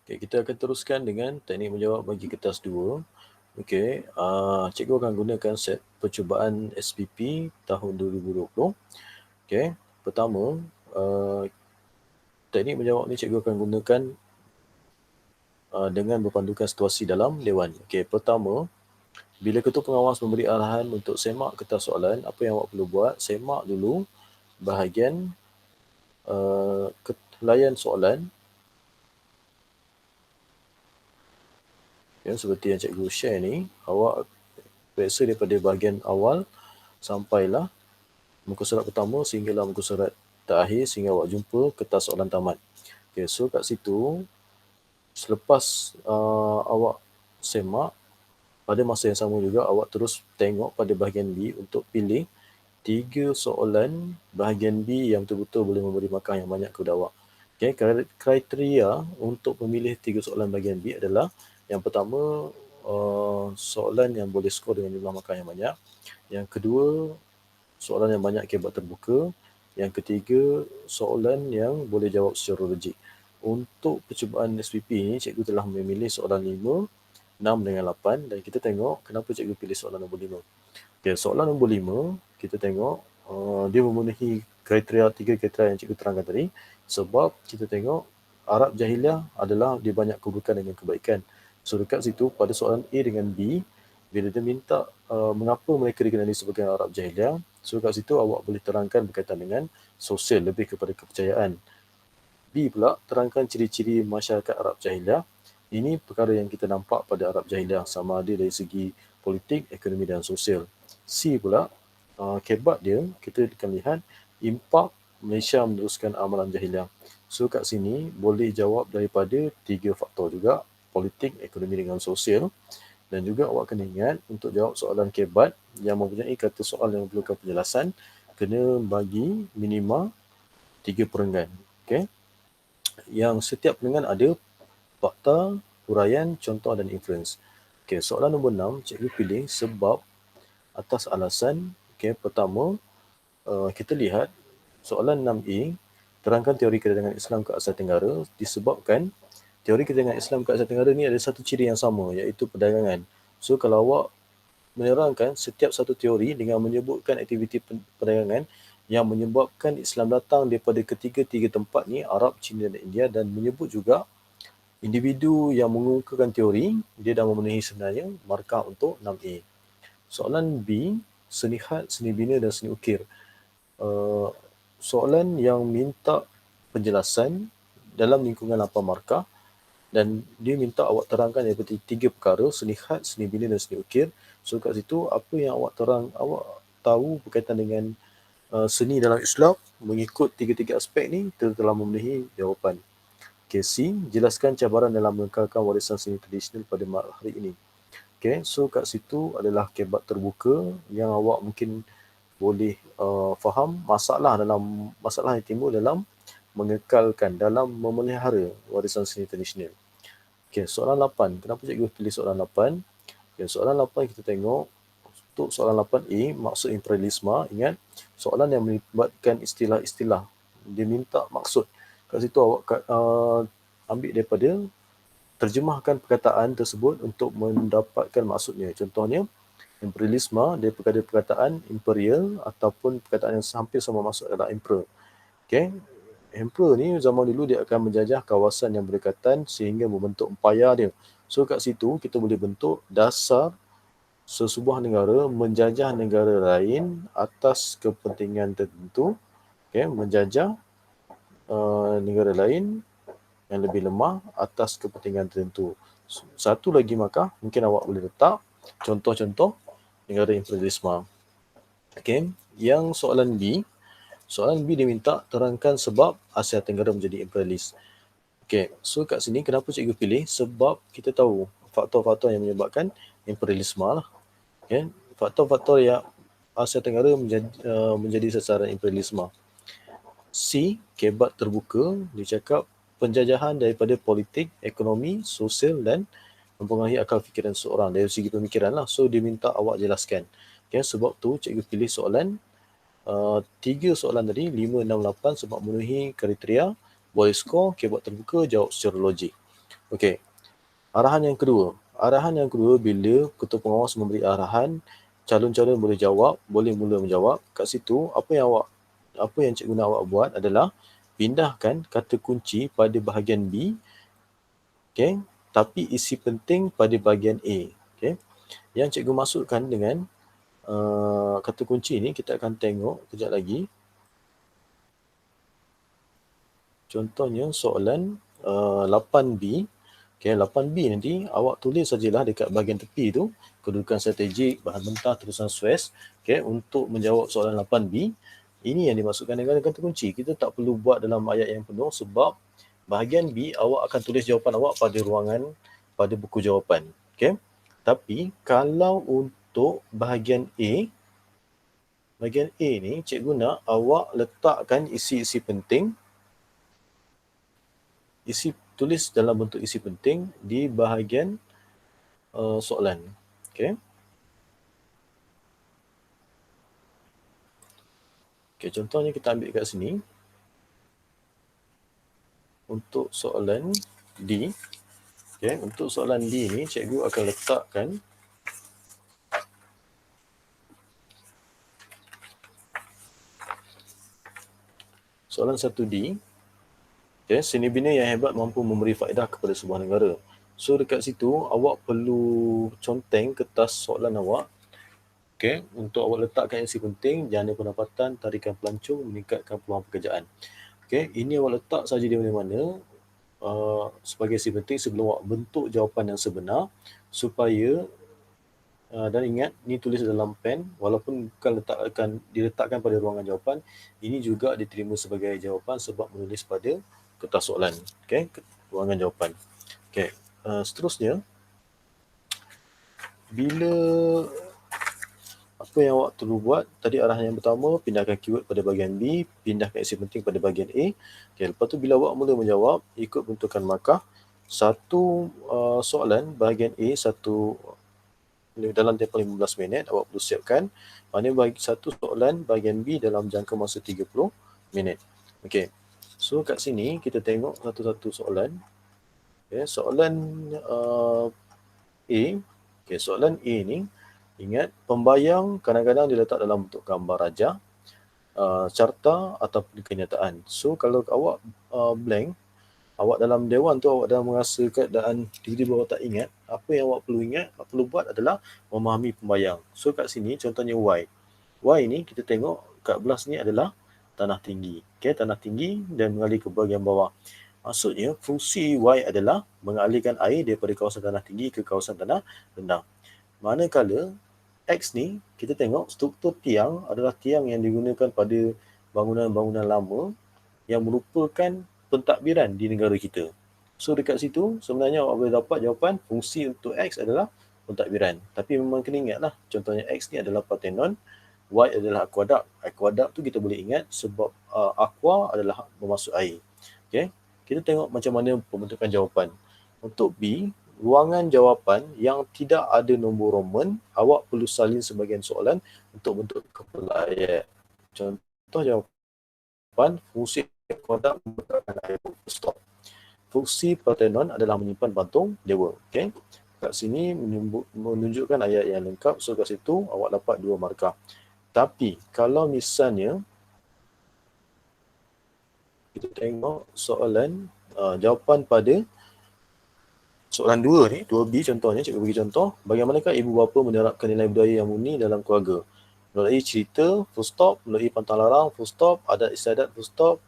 Okay, kita akan teruskan dengan teknik menjawab bagi kertas 2. Okey, cikgu akan gunakan set percubaan SPP tahun 2020. Okey, pertama, teknik menjawab ni cikgu akan gunakan dengan berpandukan situasi dalam dewan. Okey, pertama, bila ketua pengawas memberi arahan untuk semak kertas soalan, apa yang awak perlu buat? Semak dulu bahagian layan soalan. Ya, seperti yang cikgu share ni, awak periksa daripada bahagian awal sampailah muka surat pertama sehinggalah muka surat terakhir sehingga awak jumpa kertas soalan tamat. Okay, so kat situ, selepas awak semak, pada masa yang sama juga awak terus tengok pada bahagian B untuk pilih 3 soalan bahagian B yang betul-betul boleh memberi markah yang banyak kepada awak. Okay, kriteria untuk memilih 3 soalan bahagian B adalah yang pertama, soalan yang boleh skor dengan jumlah markah yang banyak. Yang kedua, soalan yang banyak akibat terbuka. Yang ketiga, soalan yang boleh jawab secara logik. Untuk percubaan SPP ni, cikgu telah memilih soalan 5, 6 dengan 8 dan kita tengok kenapa cikgu pilih soalan nombor 5. Okay, soalan nombor 5, kita tengok dia memenuhi kriteria 3 kriteria yang cikgu terangkan tadi sebab kita tengok Arab Jahiliah adalah dia banyak keburukan dengan kebaikan. So dekat situ pada soalan A dengan B, bila dia minta mengapa mereka dikenali sebagai Arab Jahiliah, so kat situ awak boleh terangkan berkaitan dengan sosial, lebih kepada kepercayaan. B pula, terangkan ciri-ciri masyarakat Arab Jahiliah. Ini perkara yang kita nampak pada Arab Jahiliah sama ada dari segi politik, ekonomi dan sosial. C pula, kebat dia, kita akan lihat impak Malaysia meneruskan amalan jahiliah. So kat sini boleh jawab daripada 3 faktor juga, politik, ekonomi dengan sosial. Dan juga awak kena ingat untuk jawab soalan kebat yang mempunyai kata soal yang memerlukan penjelasan, kena bagi minima 3 perenggan. Okay? Yang setiap perenggan ada fakta, huraian, contoh dan inference. Okay, soalan nombor 6, cikgu pilih sebab atas alasan. Okay, pertama, kita lihat soalan 6A, terangkan teori kedatangan Islam ke Asia Tenggara disebabkan teori kedatangan Islam ke Asia Tenggara ni ada satu ciri yang sama, iaitu perdagangan. So, kalau awak menerangkan setiap satu teori dengan menyebutkan aktiviti perdagangan yang menyebabkan Islam datang daripada ketiga-tiga tempat ni, Arab, China dan India, dan menyebut juga individu yang mengemukakan teori, dia dah memenuhi sebenarnya markah untuk 6A. Soalan B, seni khat, seni bina dan seni ukir. Soalan yang minta penjelasan dalam lingkungan 8 markah dan dia minta awak terangkan daripada 3 perkara, seni khat, seni bina dan seni ukir. So kat situ apa yang awak tahu berkaitan dengan seni dalam Islam mengikut 3-3 aspek ni telah memenuhi jawapan. Okay, C, jelaskan cabaran dalam mengekalkan warisan seni tradisional pada hari ini. Okay, so kat situ adalah kebat terbuka yang awak mungkin boleh faham masalah yang timbul dalam mengekalkan, dalam memelihara warisan seni tradisional. Okay, soalan 8. Kenapa cikgu pilih soalan 8? Okay, soalan 8 kita tengok untuk soalan 8A, maksud imperialisme. Ingat, soalan yang melibatkan istilah-istilah. Dia minta maksud. Kat situ awak ambil daripada terjemahkan perkataan tersebut untuk mendapatkan maksudnya. Contohnya, imperialisme daripada perkataan imperial ataupun perkataan yang hampir sama maksud adalah emperor. Okay? Emperor ni zaman dulu dia akan menjajah kawasan yang berdekatan sehingga membentuk empayar dia. So kat situ kita boleh bentuk dasar sesebuah negara menjajah negara lain atas kepentingan tertentu. Okay? Menjajah negara lain yang lebih lemah atas kepentingan tertentu. Satu lagi markah mungkin awak boleh letak contoh-contoh negara imperialisme. Okay. Yang soalan B dia minta terangkan sebab Asia Tenggara menjadi imperialis. Okay, so kat sini kenapa cikgu pilih? Sebab kita tahu faktor-faktor yang menyebabkan imperialisme lah. Okay. Faktor-faktor yang Asia Tenggara menjadi sasaran imperialisme. C, kebat terbuka, dia cakap penjajahan daripada politik, ekonomi, sosial dan mempengaruhi akal fikiran seseorang dari segi pemikiran lah. So dia minta awak jelaskan. Okay, sebab tu cikgu pilih soalan 3 soalan tadi, 5, 6, 8 sebab memenuhi kriteria, boleh skor, kebat terbuka, jawab secara logik. Okey. Arahan yang kedua. Arahan yang kedua bila ketua pengawas memberi arahan, calon-calon boleh jawab, boleh mula menjawab. Kat situ, apa yang cikgu nak awak buat adalah pindahkan kata kunci pada bahagian B, okey, tapi isi penting pada bahagian A. Okey. Yang cikgu masukkan dengan kata kunci ni kita akan tengok kejap lagi. Contohnya soalan 8B. Okay, 8B nanti awak tulis sajalah dekat bahagian tepi tu kedudukan strategik, bahan mentah, terusan Suez. Okay, untuk menjawab soalan 8B, ini yang dimasukkan dengan kata kunci. Kita tak perlu buat dalam ayat yang penuh sebab bahagian B awak akan tulis jawapan awak pada ruangan, pada buku jawapan. Okay, tapi kalau untuk bahagian A ni cikgu nak awak letakkan isi-isi penting, tulis dalam bentuk isi penting di bahagian soalan. Okay. Okay, contohnya kita ambil kat sini. Untuk soalan D. Okay, untuk soalan D ni cikgu akan letakkan soalan 1D. Okay, seni bina yang hebat mampu memberi faedah kepada sebuah negara. So dekat situ awak perlu conteng kertas soalan awak. Okay, untuk awak letakkan isi penting, jana pendapatan, tarikan pelancong, meningkatkan peluang pekerjaan. Okay, ini awak letak saja di mana-mana sebagai isi penting sebelum awak bentuk jawapan yang sebenar supaya dan ingat, ni tulis dalam pen walaupun bukan diletakkan pada ruangan jawapan, ini juga diterima sebagai jawapan sebab menulis pada kertas soalan. Okay, ruangan jawapan. Okay, seterusnya, bila apa yang awak perlu buat, tadi arahan yang pertama, pindahkan keyword pada bahagian B, pindahkan isi penting pada bahagian A. Okay, lepas tu bila awak mula menjawab, ikut bentukan markah, satu soalan bahagian A, dalam tempoh 15 minit, awak perlu siapkan. Mana satu soalan bahagian B dalam jangka masa 30 minit. Okay, so kat sini kita tengok satu-satu soalan. Okay, soalan A. Okay, soalan A ni, ingat, pembayang kadang-kadang diletak dalam bentuk gambar raja, carta ataupun kenyataan. So kalau awak blank, awak dalam dewan tu awak dah merasa keadaan tiba-tiba awak tak ingat, apa yang awak perlu ingat, awak perlu buat adalah memahami pembayang. So kat sini contohnya Y. Y ni kita tengok kat belah sini adalah tanah tinggi. Okay, tanah tinggi dan mengalir ke bahagian bawah. Maksudnya fungsi Y adalah mengalirkan air daripada kawasan tanah tinggi ke kawasan tanah rendah. Manakala X ni kita tengok struktur tiang adalah tiang yang digunakan pada bangunan-bangunan lama yang merupakan pentadbiran di negara kita. So dekat situ sebenarnya awak boleh dapat jawapan fungsi untuk X adalah pentadbiran. Tapi memang kena ingatlah, contohnya X ni adalah Parthenon, Y adalah aqueduct. Aqueduct tu kita boleh ingat sebab aqua adalah bermaksud air. Okay, kita tengok macam mana pembentukan jawapan. Untuk B, ruangan jawapan yang tidak ada nombor Roman, awak perlu salin sebahagian soalan untuk bentuk kepala ayat. Contoh jawapan, fungsi aqueduct merupakan air stop. Fungsi Parthenon adalah menyimpan patung dewa. Okay, kat sini menunjukkan ayat yang lengkap. So kat situ awak dapat 2 markah. Tapi kalau misalnya kita tengok soalan jawapan pada soalan 2 ni, 2B contohnya, cikgu bagi contoh, bagaimanakah ibu bapa menerapkan nilai budaya yang murni dalam keluarga? Melalui cerita, full stop, melalui pantang larang, full stop, adat istiadat, full stop,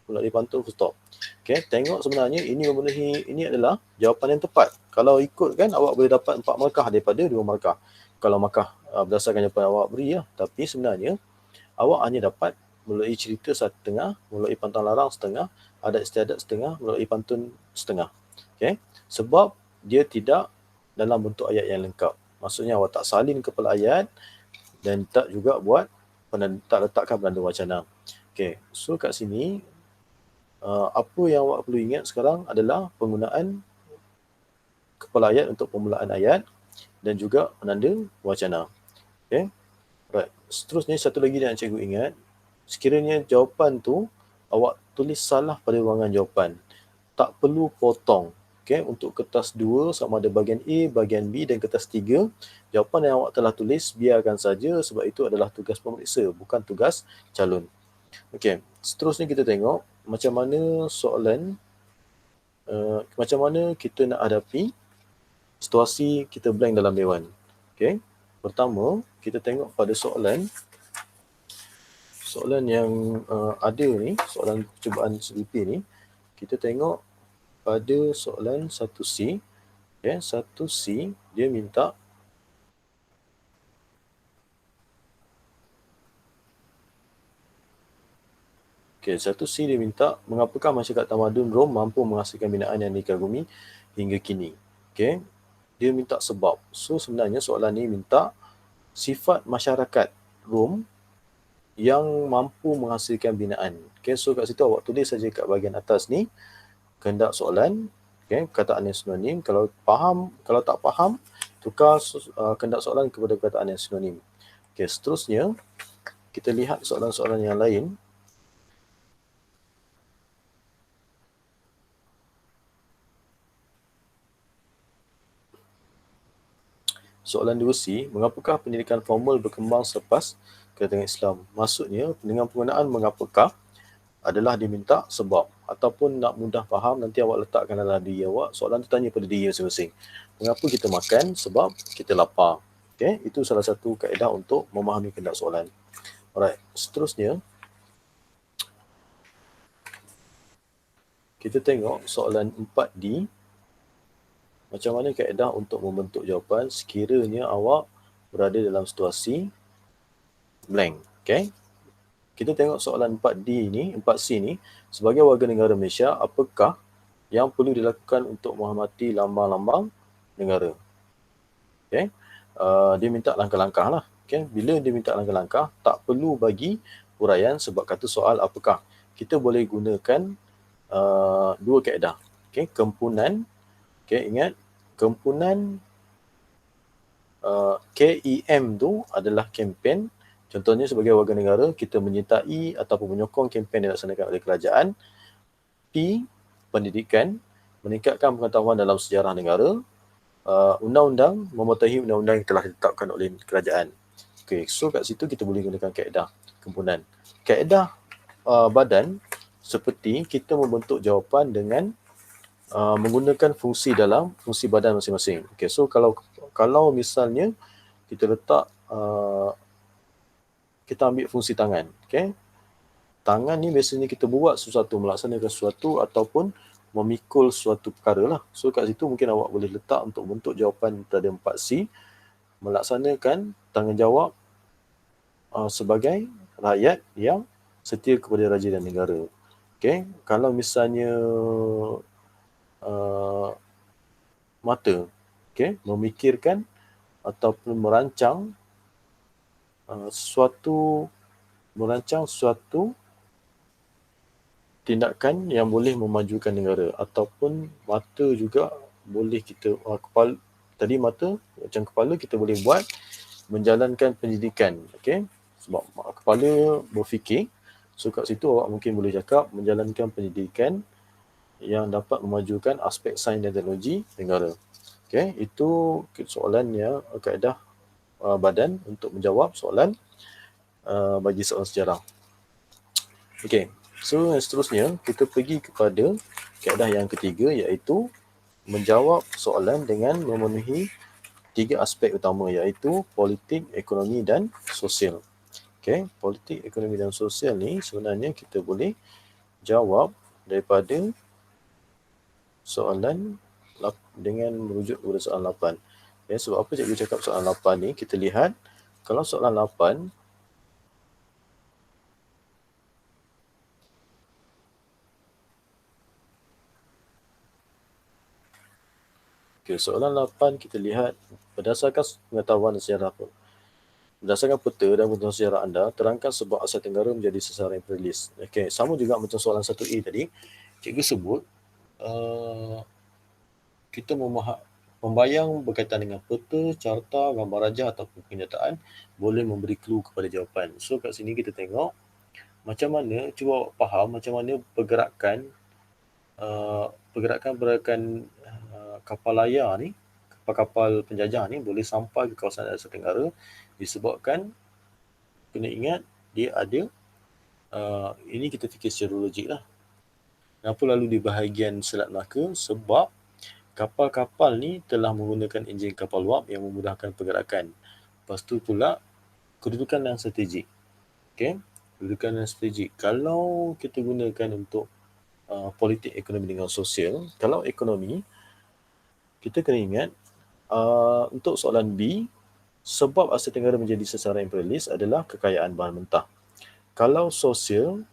melalui pantun, full stop. Okay, tengok sebenarnya ini adalah jawapan yang tepat. Kalau ikut kan, awak boleh dapat 4 markah daripada 2 markah. Kalau markah berdasarkan jawapan awak beri ya. Tapi sebenarnya, awak hanya dapat melalui cerita 1/2, melalui pantang larang 1/2, adat istiadat 1/2, melalui pantun 1/2. Okay, sebab dia tidak dalam bentuk ayat yang lengkap. Maksudnya awak tak salin kepala ayat dan tak juga buat tak letakkan penanda wacana. Okay, so kat sini apa yang awak perlu ingat sekarang adalah penggunaan kepala ayat untuk permulaan ayat dan juga penanda wacana. Okay, right. Seterusnya satu lagi yang cikgu ingat, sekiranya jawapan tu awak tulis salah pada ruangan jawapan, tak perlu potong. Okay, untuk kertas 2 sama ada bahagian A, bahagian B dan kertas 3, jawapan yang awak telah tulis biarkan saja sebab itu adalah tugas pemeriksa, bukan tugas calon. Okay, seterusnya kita tengok macam mana soalan, macam mana kita nak hadapi situasi kita blank dalam dewan. Okay, pertama kita tengok pada soalan yang ada ni, soalan percubaan CDP ni, kita tengok pada soalan 1C. Okay, 1C dia minta okay, 1C dia minta mengapakah masyarakat tamadun Rom mampu menghasilkan binaan yang dikagumi hingga kini. Okay, dia minta sebab. So sebenarnya soalan ni minta sifat masyarakat Rom yang mampu menghasilkan binaan. Okay, so kat situ awak tulis saja kat bahagian atas ni kehendak soalan, okay, perkataan yang sinonim. Kalau faham, kalau tak faham, tukar kehendak soalan kepada perkataan yang sinonim. Okay, seterusnya kita lihat soalan-soalan yang lain. Soalan 2C, mengapakah pendidikan formal berkembang selepas kedatangan Islam? Maksudnya, dengan penggunaan mengapakah adalah diminta sebab ataupun nak mudah faham, nanti awak letakkan dalam diri awak, soalan tu tanya pada diri masing-masing. Mengapa kita makan? Sebab kita lapar. Okay? Itu salah satu kaedah untuk memahami kehendak soalan. Alright, seterusnya kita tengok soalan 4D. Macam mana kaedah untuk membentuk jawapan sekiranya awak berada dalam situasi blank. Okay? Kita tengok soalan 4D ni, 4C ni, sebagai warga negara Malaysia, apakah yang perlu dilakukan untuk menghormati lambang-lambang negara? Okay? Dia minta langkah-langkah lah. Okay? Bila dia minta langkah-langkah, tak perlu bagi huraian sebab kata soal apakah. Kita boleh gunakan dua kaedah. Okay? Kempunan. Okay, ingat, kempunan KEM tu adalah kempen. Contohnya sebagai warga negara, kita menyertai ataupun menyokong kempen yang dilaksanakan oleh kerajaan. P, pendidikan, meningkatkan pengetahuan dalam sejarah negara. Undang-undang, mematuhi undang-undang yang telah ditetapkan oleh kerajaan. Okay, so kat situ kita boleh gunakan kaedah kempunan. Kaedah badan, seperti kita membentuk jawapan dengan menggunakan fungsi dalam fungsi badan masing-masing. Okay, so kalau misalnya kita letak kita ambil fungsi tangan. Okay, tangan ni biasanya kita buat sesuatu, melaksanakan sesuatu ataupun memikul suatu perkara lah. So kat situ mungkin awak boleh letak untuk bentuk jawapan pada 4C, melaksanakan tanggungjawab sebagai rakyat yang setia kepada raja dan negara. Okay, kalau misalnya mata, okay, memikirkan ataupun merancang suatu tindakan yang boleh memajukan negara, ataupun mata juga boleh kita kepala, tadi mata macam kepala kita boleh buat menjalankan pendidikan. Okay, sebab kepala berfikir, so kat situ awak mungkin boleh cakap menjalankan pendidikan yang dapat memajukan aspek sains dan teknologi negara. Okay, itu soalan yang kaedah badan untuk menjawab soalan bagi soalan sejarah. Okay, so seterusnya kita pergi kepada kaedah yang ketiga, iaitu menjawab soalan dengan memenuhi 3 aspek utama, iaitu politik, ekonomi dan sosial. Okay, politik, ekonomi dan sosial ni sebenarnya kita boleh jawab daripada soalan dengan merujuk kepada soalan 8. Okay, sebab apa cikgu cakap soalan 8 ni? Kita lihat, kalau soalan 8, okay, soalan 8 kita lihat, berdasarkan pengetahuan sejarah apa? Berdasarkan peta dan pengetahuan sejarah anda, terangkan sebab Asia Tenggara menjadi sasaran imperialis. Okay, sama juga macam soalan 1A tadi, cikgu sebut kita membayang berkaitan dengan peta, carta, gambar rajah ataupun kenyataan boleh memberi clue kepada jawapan. So kat sini kita tengok macam mana, cuba awak faham macam mana pergerakan pergerakan kapal layar ni, kapal-kapal penjajah ni boleh sampai ke kawasan Asia Tenggara disebabkan kena ingat dia ada ini kita fikir secara logik lah. Kenapa lalu di bahagian Selat Melaka? Sebab kapal-kapal ni telah menggunakan enjin kapal wap yang memudahkan pergerakan. Lepas tu pula kedudukan yang strategik. Okay? Kedudukan yang strategik. Kalau kita gunakan untuk politik ekonomi dengan sosial, kalau ekonomi, kita kena ingat untuk soalan B, sebab Asia Tenggara menjadi secara imperialis adalah kekayaan bahan mentah. Kalau sosial,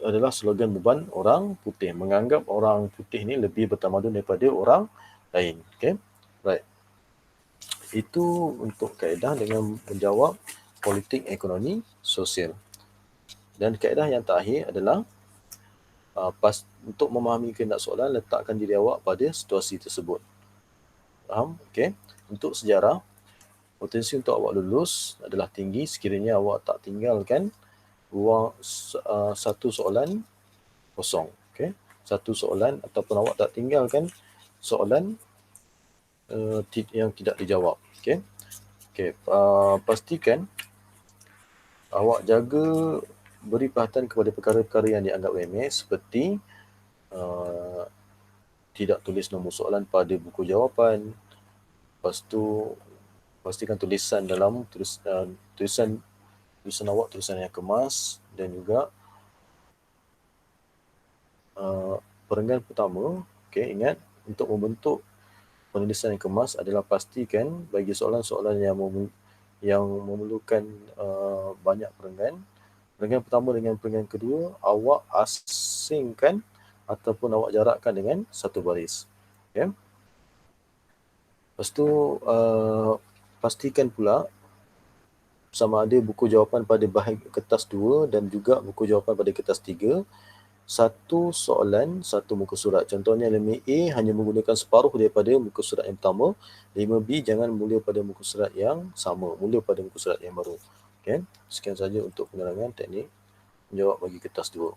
adalah slogan beban orang putih. Menganggap orang putih ni lebih bertamadun daripada orang lain. Okay? Right. Itu untuk kaedah dengan menjawab politik ekonomi sosial. Dan kaedah yang terakhir adalah untuk memahami kehendak soalan, letakkan diri awak pada situasi tersebut. Faham? Okay. Untuk sejarah, potensi untuk awak lulus adalah tinggi sekiranya awak tak tinggalkan ruang satu soalan kosong. Okay. Satu soalan ataupun awak tak tinggalkan soalan yang tidak dijawab. Okay. Okay. Pastikan awak jaga beri perhatian kepada perkara-perkara yang dianggap remeh seperti tidak tulis nombor soalan pada buku jawapan. Lepas tu pastikan tulisan dalam tulisan awak tulisan yang kemas, dan juga perenggan pertama, okay, ingat untuk membentuk penulisan yang kemas adalah pastikan bagi soalan-soalan yang memerlukan banyak perenggan pertama dengan perenggan kedua awak asingkan ataupun awak jarakkan dengan satu baris. Okay. Lepas tu pastikan pula sama ada buku jawapan pada bahagian kertas 2 dan juga buku jawapan pada kertas 3. Satu soalan, satu muka surat. Contohnya 5A hanya menggunakan separuh daripada muka surat yang pertama. 5B jangan mula pada muka surat yang sama, mula pada muka surat yang baru. Okay. Sekian saja untuk penerangan teknik menjawab bagi kertas 2.